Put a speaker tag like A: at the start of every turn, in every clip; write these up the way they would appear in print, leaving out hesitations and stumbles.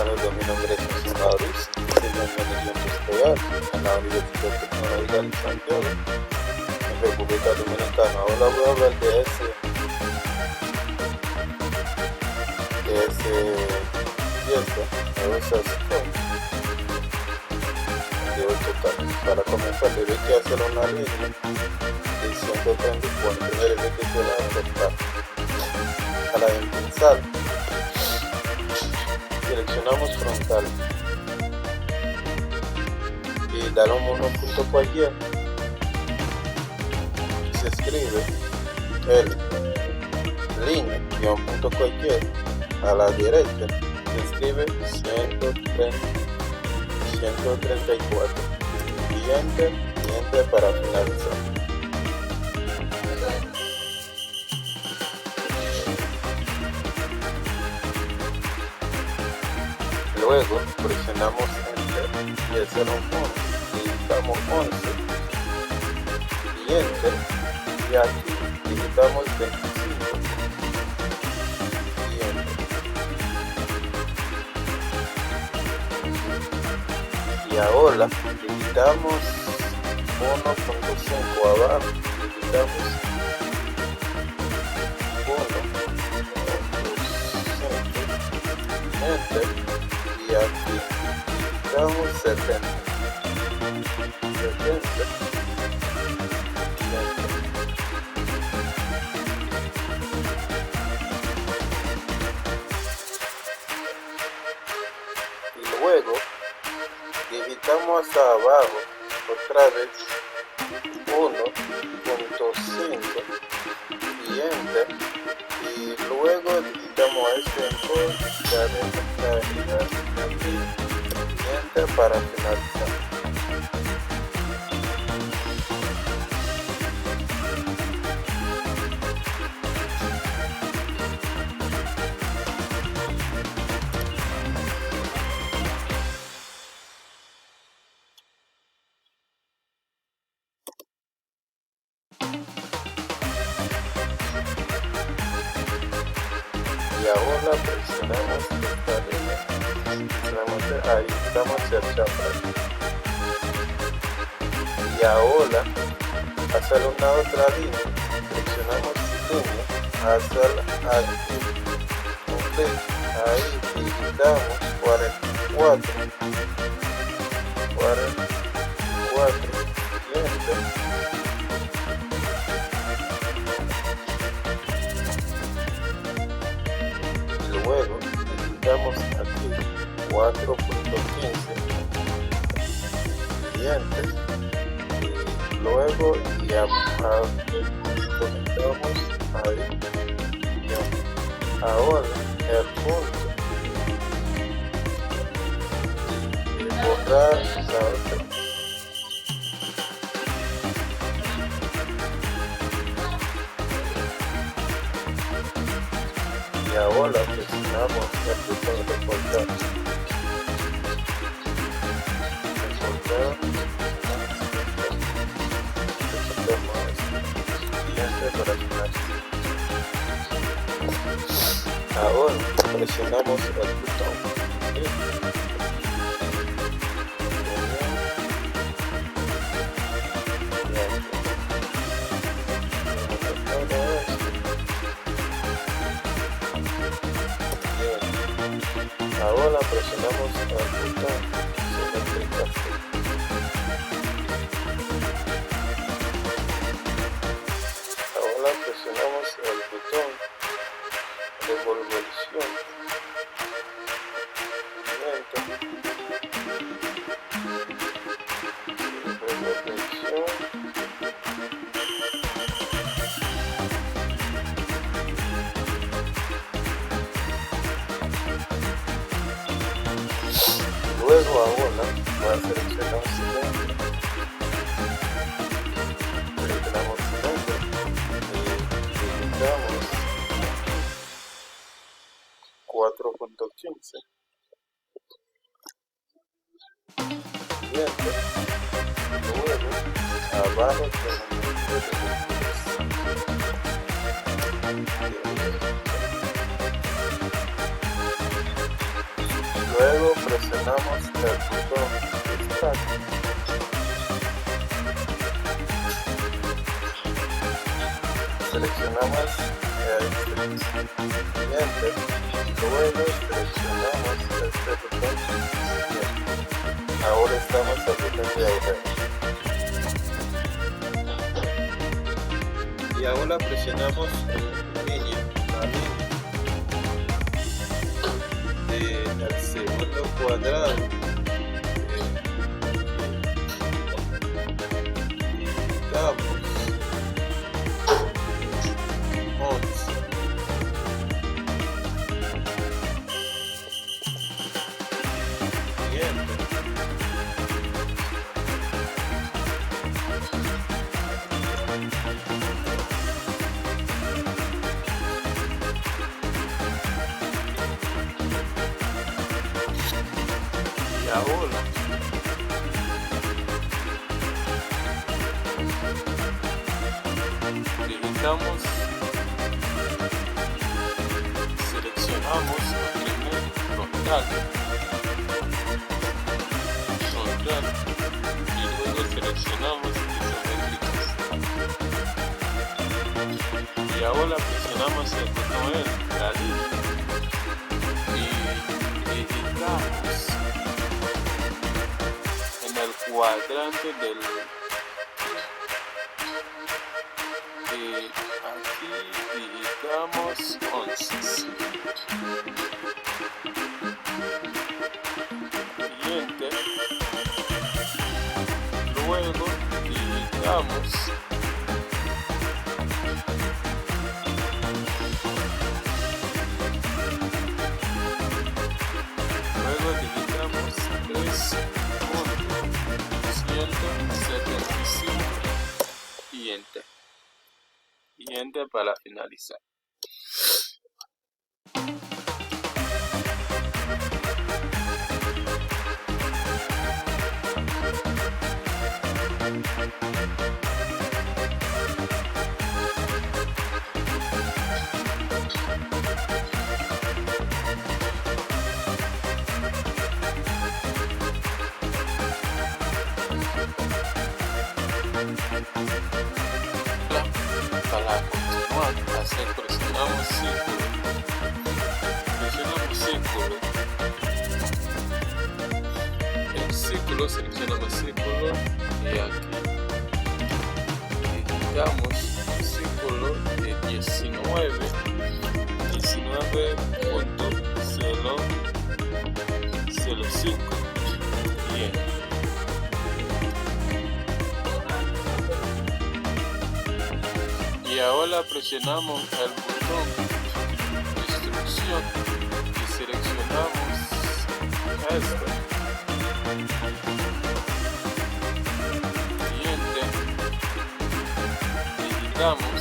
A: Saludos, mi nombre es José Mauricio, estudiante industrial en la Universidad Tecnológica de Santiago, en República Dominicana. Ahora voy a hablar de fiesta de saxofón de 8 caras. Para comenzar, debe que hacer una línea de 134, debe que suena tocar. Para empezar, seleccionamos frontal y damos un punto cualquiera y se escribe el línea y un punto cualquiera. A la derecha se escribe 134 y enter para finalizar. Luego presionamos enter y hacer un punto, digitamos 11 y enter, y aquí digitamos 25 y enter, y ahora digitamos 1.5 abajo, digitamos 1.5 enter, y aquí digitamos 70 y luego digitamos hasta abajo otra vez 1.5 y enter, y luego digitamos aquí y enter para finalizar. Y ahora presionamos esta línea, ahí estamos cerrando. Y ahora hacer una otra línea, presionamos línea, hacer aquí un clic, ahí digitamos 44 y enter. Luego digitamos aquí 4.15 y enter, y luego conectamos ahí y ahora el punto y borrar la otra. Y ahora presionamos el botón de cortar y enter para finalizar. Ahora presionamos el botón ahora presionamos el botón simétrica. Ahora presionamos el botón de revolución. Luego ahora voy a seleccionar cilindro. Seleccionamos cilindro y digitamos 4.15 y enter. Luego abajo tenemos Luego presionamos el botón Start. Seleccionamos el siguiente. Luego seleccionamos este botón siguiente. Ahora estamos al botón de agregar. Y ahora presionamos la línea del segundo cuadrado. Damos 11. Siguiente. Y ahora digitamos, seleccionamos el primer contacto y luego seleccionamos isométricas. Y ahora presionamos el botón L, la línea, y digitamos en el cuadrante del aquí digitamos 11. Siguiente. Luego digitamos luego digitamos 3.175 y enter. Siguiente para finalizar. Para continuar, presionamos círculo, el círculo, seleccionamos círculo y aquí digitamos un círculo de 19.005. Bien. Y ahora presionamos el botón de instrucción y seleccionamos esto. Siguiente. Digitamos.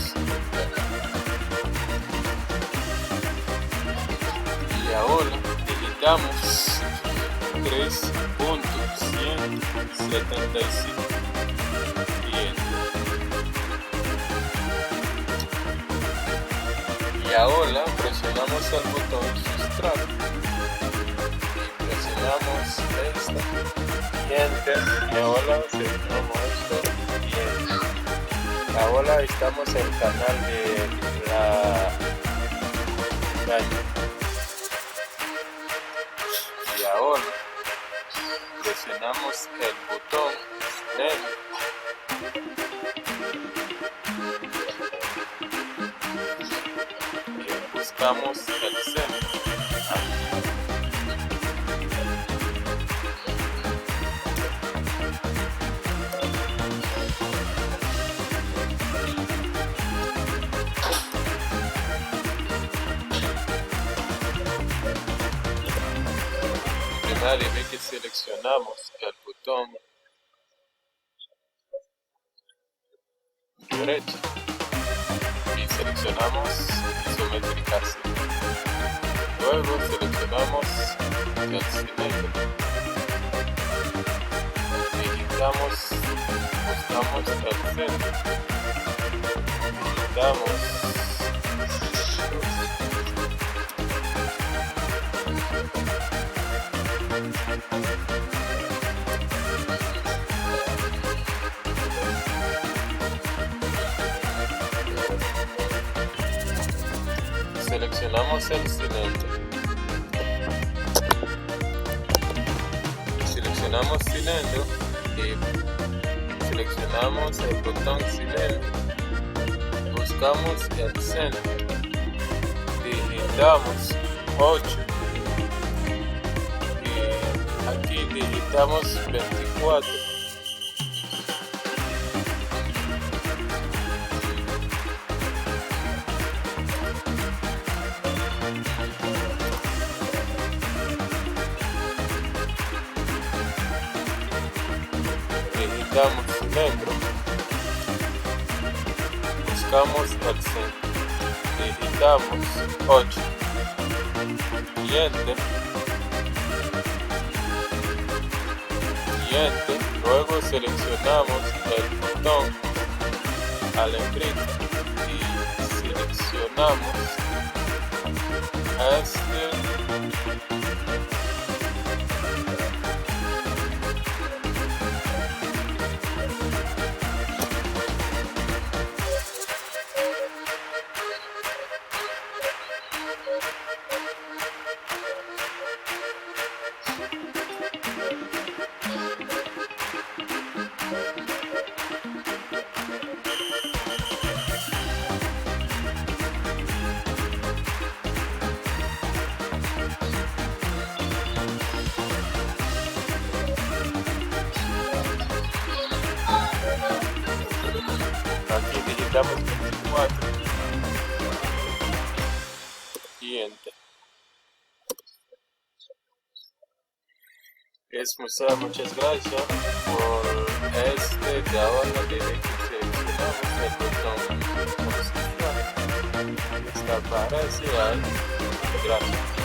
A: Y ahora digitamos 3.175. Bien. Y ahora presionamos el botón Subtract y presionamos esta y enter. Y ahora seleccionamos esto y enter. Ahora estamos en el canal de la calle. Y ahora presionamos el botón Left y buscamos el centro. Y ve que seleccionamos el botón derecho y seleccionamos isométricas. Luego seleccionamos el simétrico. Digitamos, buscamos el centro. Digitamos seleccionamos el cilindro. Seleccionamos cilindro y seleccionamos el botón cilindro. Buscamos el centro. Digitamos 8 y aquí digitamos 24. Digitamos cilindro, buscamos el centro, digitamos 8 y enter, luego seleccionamos el botón alembrita y seleccionamos aquí digitamos 24 y enter. Muchas gracias por de ahora de que seleccionamos el botón posicionar. Esta aparece ahí. Gracias.